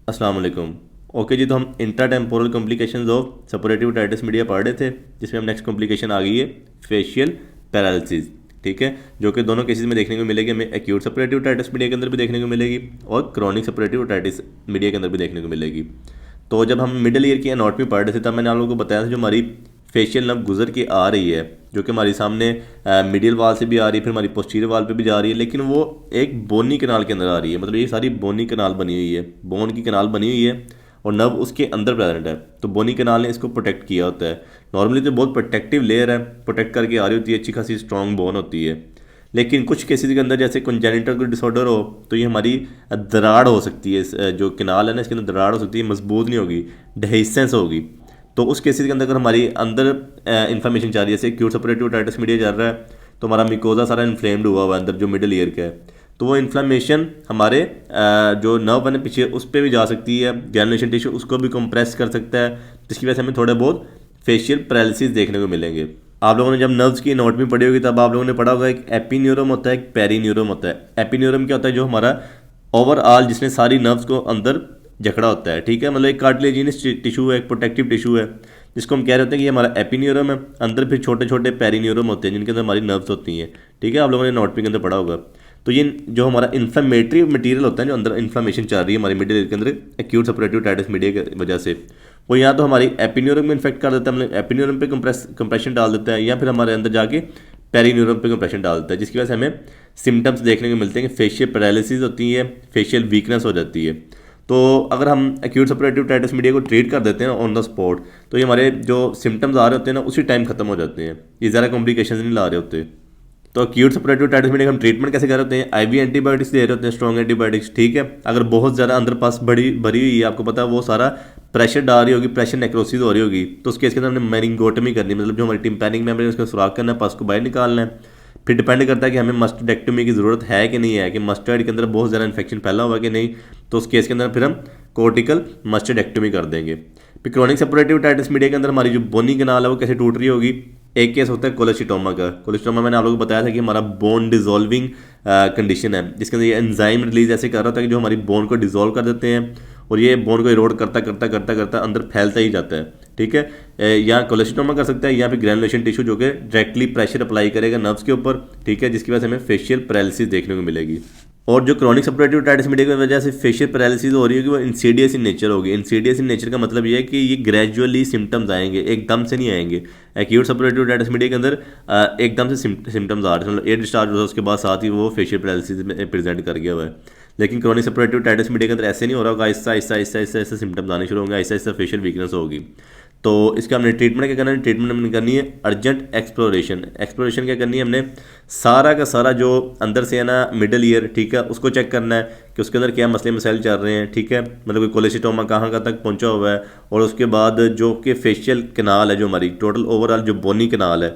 अस्सलाम वालेकुम। ओके जी, तो हम intratemporal complications of suppurative otitis media पढ़ रहे थे, जिसमें हम नेक्स्ट कॉम्प्लिकेशन आ गई है फेशियल पैरालिसिस। ठीक है, जो कि दोनों केसेस में देखने को मिलेगी, हमें एक्यूट सपोरेटिव टाइटस मीडिया के अंदर भी देखने को मिलेगी और क्रॉनिक सपोरेटिव टाइटिस मीडिया के अंदर भी देखने को मिलेगी। तो जब हम मिडिल ईयर की एनाटॉमी पढ़ रहे थे तब मैंने आप लोगों को बताया था जो हमारी फेशियल नर्व गुजर के आ रही है, जो कि हमारी सामने मिडियल वाल से भी आ रही है, फिर हमारी पोस्टीरियर वाल पे भी जा रही है, लेकिन वो एक बोनी कनाल के अंदर आ रही है। मतलब ये सारी बोनी कनाल बनी हुई है, बोन की कनाल बनी हुई है और नर्व उसके अंदर प्रेजेंट है। तो बोनी कनाल ने इसको प्रोटेक्ट किया होता है। नॉर्मली तो बहुत प्रोटेक्टिव लेयर है, प्रोटेक्ट करके आ रही होती है, अच्छी खासी स्ट्रॉन्ग बोन होती है। लेकिन कुछ केसेस के अंदर जैसे कंजेनिटल कोई डिसऑर्डर हो तो ये हमारी दराड़ हो सकती है, जो कनाल है ना इसके अंदर दराड़ हो सकती है, मजबूत नहीं होगी, डेहिसेंस होगी। तो उस केसेस के अंदर अगर हमारी अंदर इन्फ्लेमेशन चल रही है, जैसे एक्यूट सपोरेटिव टाइटस मीडिया चल रहा है तो हमारा मिकोजा सारा इन्फ्लेम्ड हुआ हुआ है अंदर जो मिडिल ईयर का है, तो वो इन्फ्लेमेशन हमारे जो नर्व है पीछे उस पर भी जा सकती है, ग्रैनुलेशन टिश्यू उसको भी कंप्रेस कर सकता है, जिसकी वजह से हमें थोड़े बहुत फेशियल पैरालिसिस देखने को मिलेंगे। आप लोगों ने जब नर्व्स की एनाटॉमी पढ़ी होगी तब आप लोगों ने पढ़ा होगा एक एपिन्यूरम होता है, एक पेरीन्यूरम होता है। एपिन्यूरम क्या होता है, जो हमारा ओवरऑल जिसने सारी नर्व्स को अंदर जकड़ा होता है। ठीक है, मतलब एक कार्टिलेजिनस टिश्यू है, एक प्रोटेक्टिव टिश्यू है, जिसको हम कह रहे होते हैं कि ये हमारा एपिन्यूरम है। अंदर फिर छोटे छोटे पेरीन्यूरम होते हैं जिनके अंदर हमारी नर्व्स होती हैं। ठीक है, आप लोगों ने एनाटॉमी के अंदर पढ़ा होगा। तो ये जो हमारा इन्फ्लेमेटरी मटेरियल होता है, जो अंदर इन्फ्लेमेशन चल रही है हमारी मिडिल ईयर के अंदर एक्यूट सपोरेटिव टाइटस मीडिया की वजह से, वो या तो हमारी एपिन्यूरम में इन्फेक्ट कर देता है, मतलब एपिन्यूरम पे कंप्रेशन डाल देता है, या फिर हमारे अंदर जाके पेरीन्यूरम पे कंप्रेशन डाल देता है, जिसकी वजह से हमें सिम्टम्स देखने को मिलते हैं कि फेशियल पैरालिसिस होती है, फेशियल वीकनेस हो जाती है। तो अगर हम एक्यूट सपोरेटिव टाइटस मीडिया को ट्रीट कर देते हैं ऑन द स्पॉट, तो ये हमारे जो सिम्टम्स आ रहे होते हैं ना उसी टाइम खत्म हो जाते हैं, ये ज़्यादा कॉम्प्लिकेशन नहीं ला रहे होते। तो एक्यूट सपोरेटिव टाइटस मीडिया हम ट्रीटमेंट कैसे कर रहे होते हैं, आईवी एंटीबायोटिक्स दे रहे होते हैं, स्ट्रॉन्ग एंटीबायोटिक्स। ठीक है, अगर बहुत ज़्यादा अंदर पास भरी हुई है, आपको पता है वो सारा प्रेशर डाल रही होगी, प्रेशर नेक्रोसिस हो रही होगी, तो उस केस के अंदर हमने मेनिंगोटमी करनी है, मतलब जो हमारी टिम्पैनिक मेम्ब्रेन है उसका सुराख करना है, पस को बाहर निकालना है। फिर डिपेंड करता है कि हमें मस्टोडेक्टोमी की ज़रूरत है कि नहीं है, कि मस्टर्ड के अंदर बहुत ज़्यादा इन्फेक्शन फैला हुआ है कि नहीं, तो उस केस के अंदर फिर हम कोर्टिकल मस्टोडेक्टोमी कर देंगे। फिर क्रॉनिक सपोरेटिव टाइटस मीडिया के अंदर हमारी जो बोनी कनाल है वो कैसे टूट रही होगी। एक केस होता है कोलेस्टोमा का। कोलेस्टोमा मैंने आप लोगों को बताया था कि हमारा बोन डिजोल्विंग कंडीशन है, जिसके अंदर ये एंजाइम रिलीज ऐसे कर रहा था कि जो हमारी बोन को डिजोल्व कर देते हैं और ये बोन को इरोड करता करता करता करता अंदर फैलता ही जाता है। ठीक है, या कोलेस्टोमा कर सकता है या फिर ग्रैनुलेशन टिश्यू, जो कि डायरेक्टली प्रेशर अप्लाई करेगा नर्व्स के ऊपर। ठीक है, जिसकी वजह से हमें फेशियल पैरालिसिस देखने को मिलेगी। और जो क्रॉनिक सपोरेटिव टाइटस मीडिया की वजह से फेशियल पैरालिसिस हो रही होगी वो इंसीडियस इन नेचर होगी। इंसीडियस इन नेचर का मतलब ये है कि ये ग्रेजुअली सिम्टम्स आएंगे, एकदम से नहीं आएंगे। एक्यूट सपोरेटिव टाइटस मीडिया के अंदर एकदम से सिम्टम्स आ रहे हैं, मतलब एयर डिस्चार्ज होता है उसके बाद साथ ही वो फेशियल पैरालिसिस में प्रेजेंट कर गया हुआ है। लेकिन क्रॉनिक सपोरेटिव टाइटस मीडिया के अंदर ऐसे नहीं हो रहा होगा, आहिस्ता आहिस्ता आहिस्ता आहिस्ता आहिस्ता सिम्टम्स आने शुरू होंगे, आहिस्ता आहिस्ता फेशियल वीकनेस होगी। तो इसका हमने ट्रीटमेंट क्या करना है, ट्रीटमेंट हमने करनी है अर्जेंट एक्सप्लोरेशन। एक्सप्लोरेशन क्या करनी है, हमने सारा का सारा जो अंदर से है ना मिडिल ईयर, ठीक है, उसको चेक करना है कि उसके अंदर क्या मसले मसाइल चल रहे हैं। ठीक है, मतलब कोई कोलेस्टोमा कहाँ का तक पहुंचा हुआ है, और उसके बाद जो कि फेशियल कनाल है, जो हमारी टोटल ओवरऑल जो बोनी कनाल है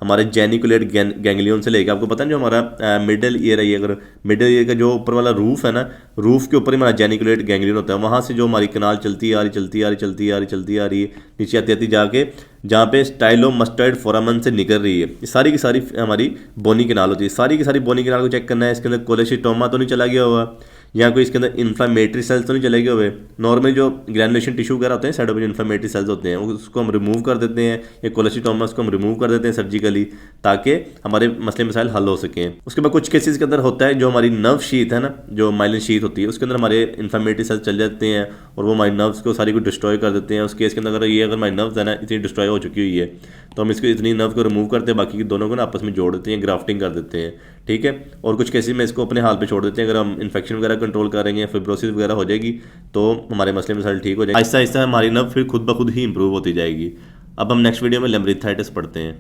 हमारे जेनिकुलेट गैंग्लियन से लेकर, आपको पता है जो हमारा मिडिल ईयर है, ये अगर मिडिल ईयर का जो ऊपर वाला रूफ है ना, रूफ के ऊपर ही हमारा जेनिकुलेट गैंग्लियन होता है, वहाँ से जो हमारी कनाल चलती आ रही चलती आ रही चलती आ रही चलती आ रही है, नीचे आती आती जाके जहाँ पे स्टाइलोमस्टॉइड फोरामन से निकल रही है, ये सारी की सारी हमारी बोनी कनाल होती है। सारी की सारी बोनी कनाल को चेक करना है, इसके अंदर कोलेस्टोमा तो नहीं चला गया हुआ, या कोई इसके अंदर इन्फ्लामेटरी सेल्स तो नहीं चले गए हुए। नॉर्मली जो ग्रैनुलेशन टिश्यू वगैरह होते हैं साइडों पर इन्फ्लामेटरी सेल्स होते हैं उसको हम रिमूव कर देते हैं, या कोलेस्टोमा उसको हम रिमूव कर देते हैं सर्जिकली, ताकि हमारे मसले मसाइल हल हो सकें। उसके बाद कुछ केसेस के अंदर होता है जो हमारी नर्व शीथ है ना, जो माइलिन शीथ होती है, उसके अंदर हमारे इन्फ्लामेटरी सेल्स चल जाते हैं और वो हमारी नर्व्स को सारी को डिस्ट्रॉय कर देते हैं। उस केस के अंदर अगर हमारी नर्व्स है ना इतनी डिस्ट्रॉय हो चुकी हुई है तो हम इसको इतनी नर्व को रिमूव करते हैं, बाकी के दोनों को ना आपस में जोड़ देते हैं, ग्राफ्टिंग कर देते हैं। ठीक है, और कुछ केसेस में इसको अपने हाल पे छोड़ देते हैं। अगर हम इन्फेक्शन वगैरह कंट्रोल करेंगे, फिब्रोसिस वगैरह हो जाएगी, तो हमारे मसले मसाइल ठीक हो जाएंगे, आहिस्ता आहिस्ता हमारी नर्व फिर खुद ब खुद ही इंप्रूव होती जाएगी। अब हम नेक्स्ट वीडियो में लेम्ब्रिथाइटिस पढ़ते हैं।